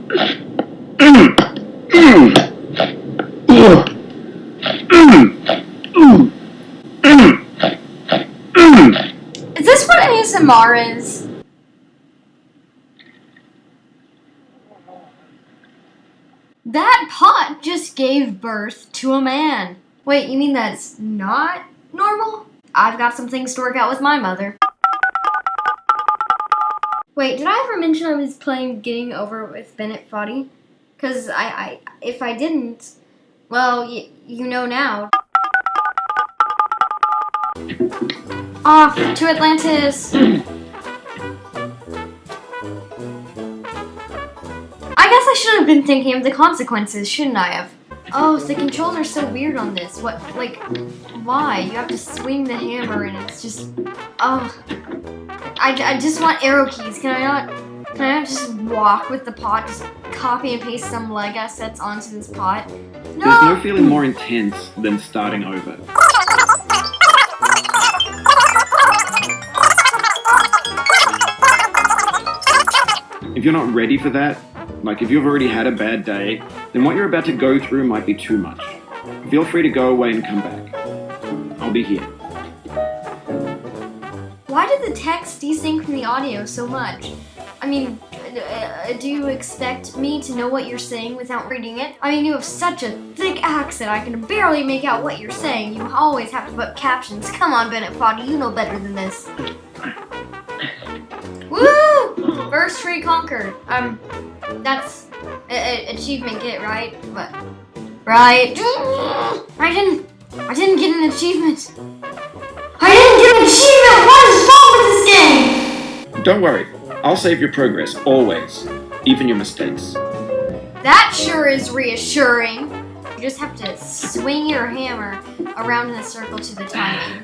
Is this what ASMR is? That pot just gave birth to a man. Wait, you mean that's not normal? I've got some things to work out with my mother. Wait, did I ever mention I was playing Getting Over with Bennett Foddy? Because if I didn't, well, you know now. Off to Atlantis! I guess I should have been thinking of the consequences, shouldn't I have? Oh, the controls are so weird on this. What, like, why? You have to swing the hammer and it's just, oh. I just want arrow keys. Can I not just walk with the pot, just copy and paste some leg assets onto this pot? No! There's no feeling more intense than starting over. If you're not ready for that, like if you've already had a bad day, then what you're about to go through might be too much. Feel free to go away and come back. I'll be here. Why did the text desync from the audio so much? I mean, do you expect me to know what you're saying without reading it? I mean, you have such a thick accent, I can barely make out what you're saying. You always have to put captions. Come on, Bennett Foddy, you know better than this. Woo! First tree conquered. That's achievement get, right? What? Right. I didn't get an achievement. I didn't get an achievement! What is wrong with this game? Don't worry, I'll save your progress, always. Even your mistakes. That sure is reassuring. You just have to swing your hammer around in a circle to the timing.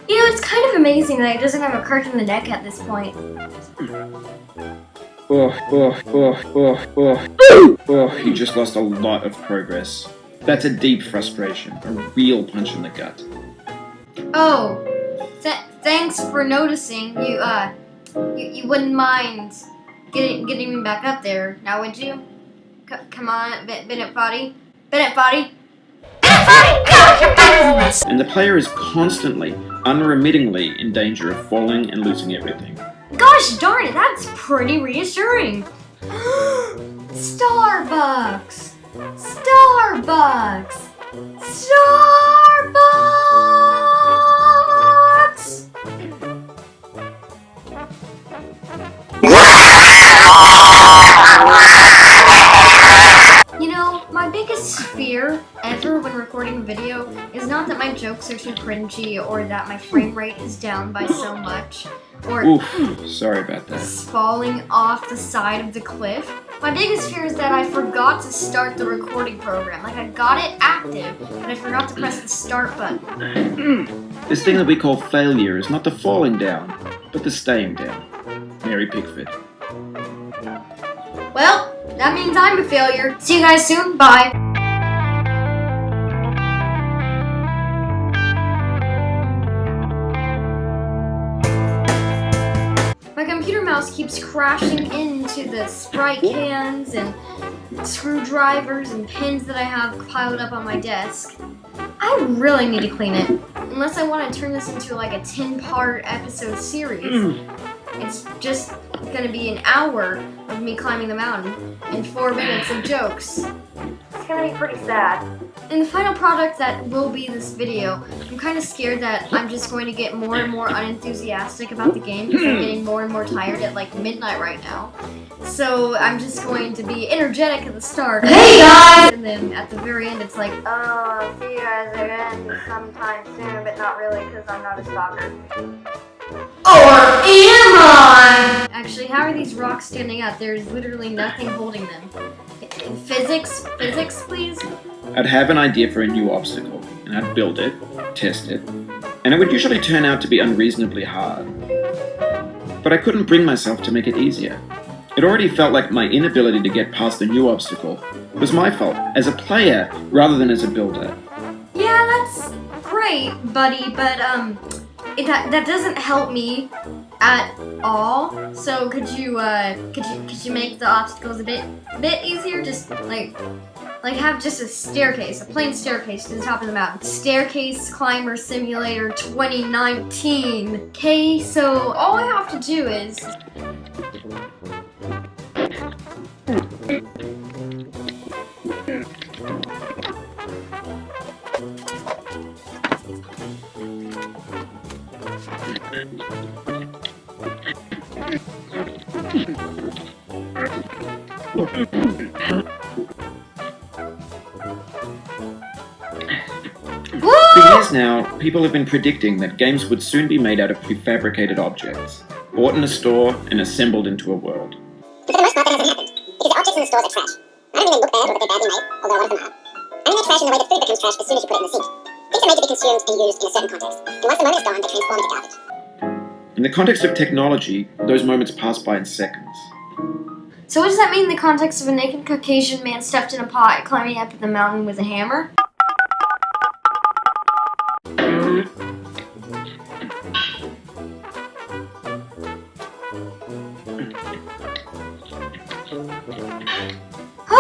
You know, it's kind of amazing that he doesn't have a crack in the neck at this point. You just lost a lot of progress. That's a deep frustration, a real punch in the gut. Oh, thanks for noticing. You wouldn't mind getting me back up there, now would you? Come on, Bennett Foddy. Bennett Foddy. Bennett Foddy, go! You're better than this! And the player is constantly, unremittingly in danger of falling and losing everything. Gosh darn it, that's pretty reassuring. Starbucks! Starbucks! Starbucks! You know, my biggest fear ever when recording a video is not that my jokes are too cringy or that my frame rate is down by so much. Or oof, sorry about that. Falling off the side of the cliff. My biggest fear is that I forgot to start the recording program. Like, I got it active, but I forgot to press the start button. This thing that we call failure is not the falling down, but the staying down. Mary Pickford. Well, that means I'm a failure. See you guys soon. Bye. My computer mouse keeps crashing into the Sprite cans and screwdrivers and pins that I have piled up on my desk. I really need to clean it. Unless I want to turn this into like a 10-part episode series. It's just gonna be an hour of me climbing the mountain and 4 minutes of jokes. It's gonna be pretty sad. In the final product that will be this video, I'm kind of scared that I'm just going to get more and more unenthusiastic about the game because I'm getting more and more tired at like midnight right now. So I'm just going to be energetic at the start. Hey guys! And then at the very end it's like, oh, see you guys again sometime soon, but not really because I'm not a stalker. Or am I? Actually, how are these rocks standing up? There's literally nothing holding them. Physics, please? I'd have an idea for a new obstacle, and I'd build it, test it, and it would usually turn out to be unreasonably hard. But I couldn't bring myself to make it easier. It already felt like my inability to get past the new obstacle was my fault, as a player rather than as a builder. Yeah, that's great, buddy, but that doesn't help me at all. So could you make the obstacles a bit easier? Just like have just a staircase, a plain staircase to the top of the mountain. Staircase Climber Simulator 2019. Okay, so all I have to do is For years now, people have been predicting that games would soon be made out of prefabricated objects, bought in a store and assembled into a world. But for the most part, that hasn't happened, because the objects in the stores are trash. I don't mean they look bad or that they're badly made, although a lot of them are. I mean they're trash in the way that food becomes trash as soon as you put it in the sink. Things are made to be consumed and used in a certain context, and once the moment is gone, they transform into garbage. In the context of technology, those moments pass by in seconds. So what does that mean in the context of a naked Caucasian man stuffed in a pot climbing up the mountain with a hammer?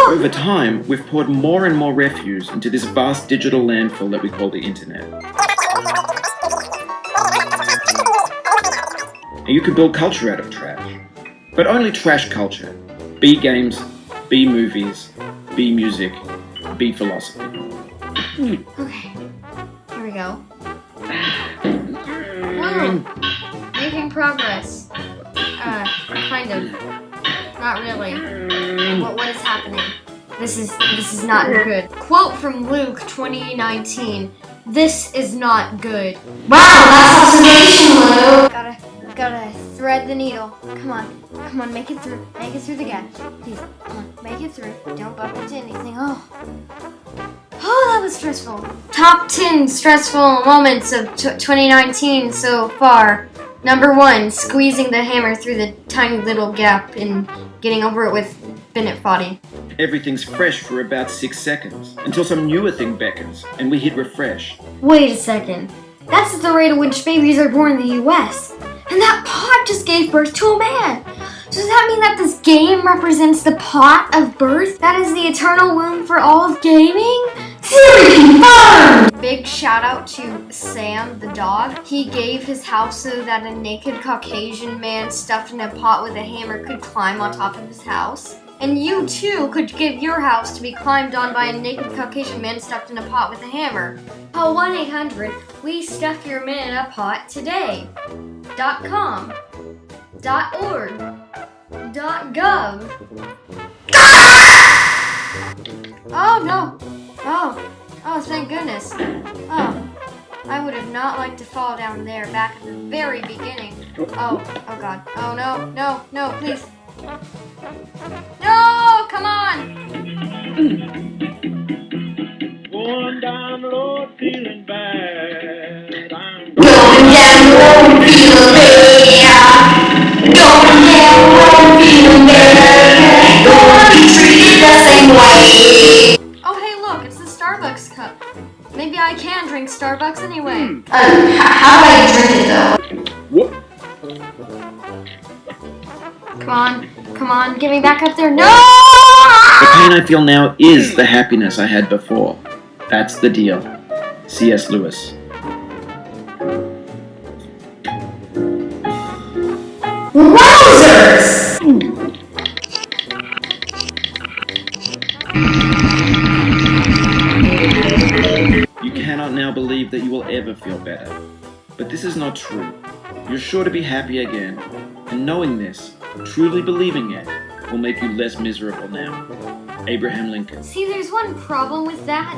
Over time, we've poured more and more refuse into this vast digital landfill that we call the internet. And you could build culture out of trash. But only trash culture. B games, B movies, B music, B philosophy. Okay, here we go. Woo! Making progress. Kind of. Not really. What is happening? This is not good. Quote from Luke 2019. This is not good. Wow, that's observation, Luke! Gotta thread the needle. Come on, make it through. Make it through the gap. Please, come on, make it through. Don't bump into anything. Oh, that was stressful. Top 10 stressful moments of 2019 so far. Number 1, squeezing the hammer through the tiny little gap and getting over it with Bennett Foddy. Everything's fresh for about 6 seconds, until some newer thing beckons, and we hit refresh. Wait a second. That's the rate at which babies are born in the US. And that pot just gave birth to a man. So does that mean that this game represents the pot of birth? That is the eternal womb for all of gaming? Theory confirmed! Big shout out to Sam the dog. He gave his house so that a naked Caucasian man stuffed in a pot with a hammer could climb on top of his house. And you too could give your house to be climbed on by a naked Caucasian man stuffed in a pot with a hammer. Call 1-800-WE-STUFF-YOUR-MAN-IN-A-POT today. .com, .org, .gov. Oh no! Oh, thank goodness. Oh, I would have not liked to fall down there back at the very beginning. Oh God. Oh no, please. No, come on! Going down the road feeling bad. I'm Going down the road feeling bad. Going down the road feeling bad. Gonna be treated the same way. Oh hey look, it's the Starbucks cup. Maybe I can drink Starbucks anyway. How do I drink it though? What? Come on, get me back up there. No! The pain I feel now is the happiness I had before. That's the deal. C.S. Lewis. Wowzers! You cannot now believe that you will ever feel better. But this is not true. You're sure to be happy again. And knowing this, truly believing it, will make you less miserable now. Abraham Lincoln. See, there's one problem with that.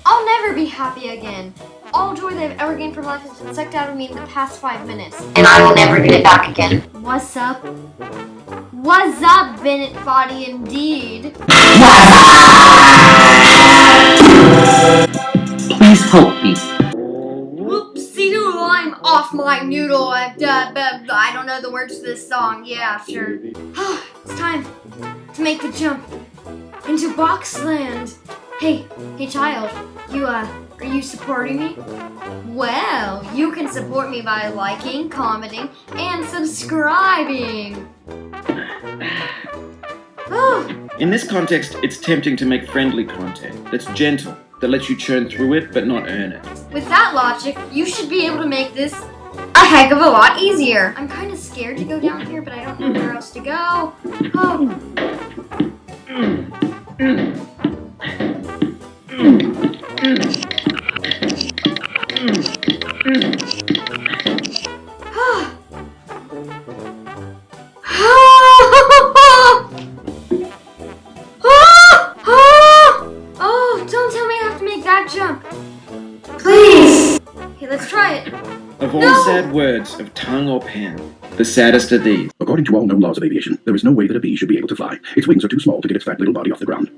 I'll never be happy again. All joy that I've ever gained from life has been sucked out of me in the past 5 minutes. And I will never get it back again. What's up? What's up, Bennett Foddy, indeed? Please help me. Whoopsie doodle, I'm off my noodle. I don't know the words to this song. Yeah, sure. It's time to make the jump into Boxland. Hey child, Are you supporting me? Well, you can support me by liking, commenting, and subscribing. In this context, it's tempting to make friendly content that's gentle, that lets you churn through it but not earn it. With that logic, you should be able to make this a heck of a lot easier. I'm kind of scared to go down here, but I don't know where else to go. Oh, don't tell me I have to make that jump. Please. Okay, let's try it. Of all sad words of tongue or pen, the saddest are these. According to all known laws of aviation, there is no way that a bee should be able to fly. Its wings are too small to get its fat little body off the ground.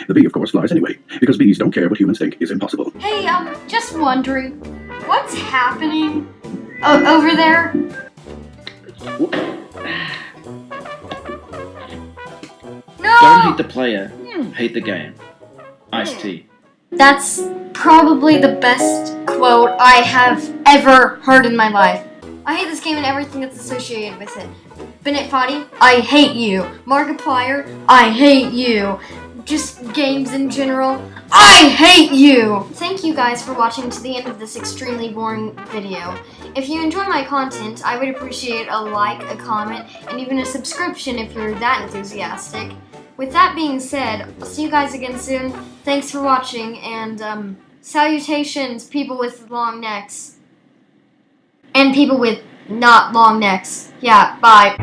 The bee, of course, flies anyway, because bees don't care what humans think is impossible. Hey, just wondering, what's happening over there? No! Don't hate the player, hate the game. Iced tea. That's probably the best quote I have ever heard in my life. I hate this game and everything that's associated with it. Bennett Foddy, I hate you. Markiplier, I hate you. Just games in general, I hate you! Thank you guys for watching to the end of this extremely boring video. If you enjoy my content, I would appreciate a like, a comment, and even a subscription if you're that enthusiastic. With that being said, I'll see you guys again soon. Thanks for watching, and salutations, people with long necks. And people with not long necks. Yeah, bye.